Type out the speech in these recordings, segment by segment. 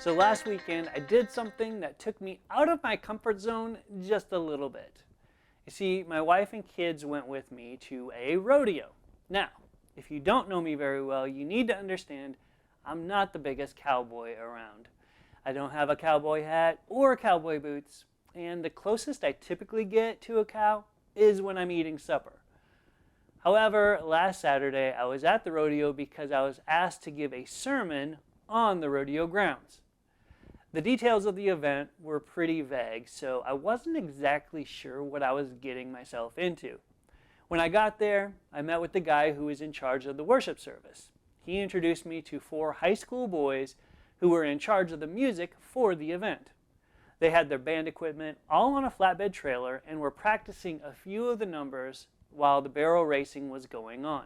So last weekend, I did something that took me out of my comfort zone just a little bit. You see, my wife and kids went with me to a rodeo. Now, if you don't know me very well, you need to understand I'm not the biggest cowboy around. I don't have a cowboy hat or cowboy boots, and the closest I typically get to a cow is when I'm eating supper. However, last Saturday I was at the rodeo because I was asked to give a sermon on the rodeo grounds. The details of the event were pretty vague, so I wasn't exactly sure what I was getting myself into. When I got there, I met with the guy who was in charge of the worship service. He introduced me to 4 high school boys who were in charge of the music for the event. They had their band equipment all on a flatbed trailer and were practicing a few of the numbers while the barrel racing was going on.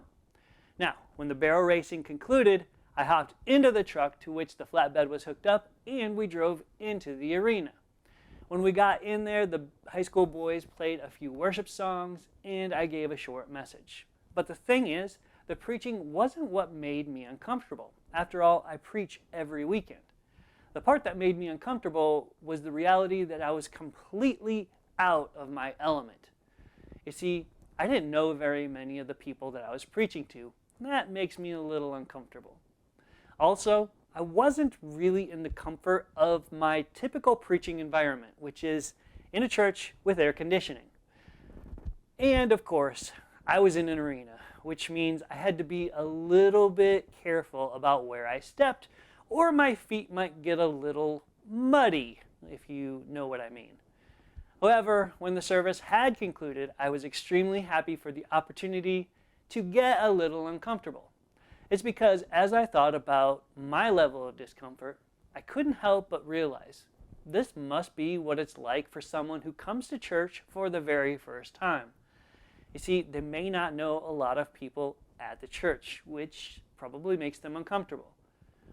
Now, when the barrel racing concluded, I hopped into the truck to which the flatbed was hooked up and we drove into the arena. When we got in there, the high school boys played a few worship songs and I gave a short message. But the thing is, the preaching wasn't what made me uncomfortable. After all, I preach every weekend. The part that made me uncomfortable was the reality that I was completely out of my element. You see, I didn't know very many of the people that I was preaching to. That makes me a little uncomfortable. Also, I wasn't really in the comfort of my typical preaching environment, which is in a church with air conditioning. And of course, I was in an arena, which means I had to be a little bit careful about where I stepped, or my feet might get a little muddy, if you know what I mean. However, when the service had concluded, I was extremely happy for the opportunity to get a little uncomfortable. It's because as I thought about my level of discomfort, I couldn't help but realize this must be what it's like for someone who comes to church for the very first time. You see, they may not know a lot of people at the church, which probably makes them uncomfortable.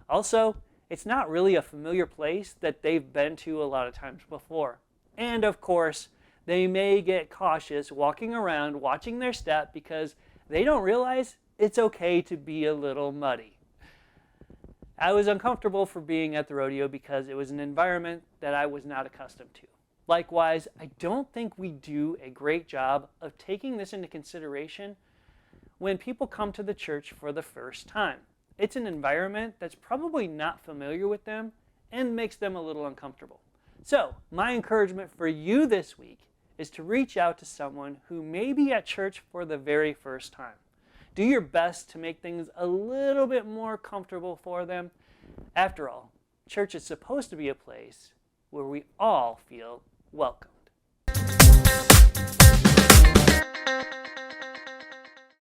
Also, it's not really a familiar place that they've been to a lot of times before. And of course, they may get cautious walking around watching their step because they don't realize it's okay to be a little muddy. I was uncomfortable for being at the rodeo because it was an environment that I was not accustomed to. Likewise, I don't think we do a great job of taking this into consideration when people come to the church for the first time. It's an environment that's probably not familiar with them and makes them a little uncomfortable. So, my encouragement for you this week is to reach out to someone who may be at church for the very first time. Do your best to make things a little bit more comfortable for them. After all, church is supposed to be a place where we all feel welcome.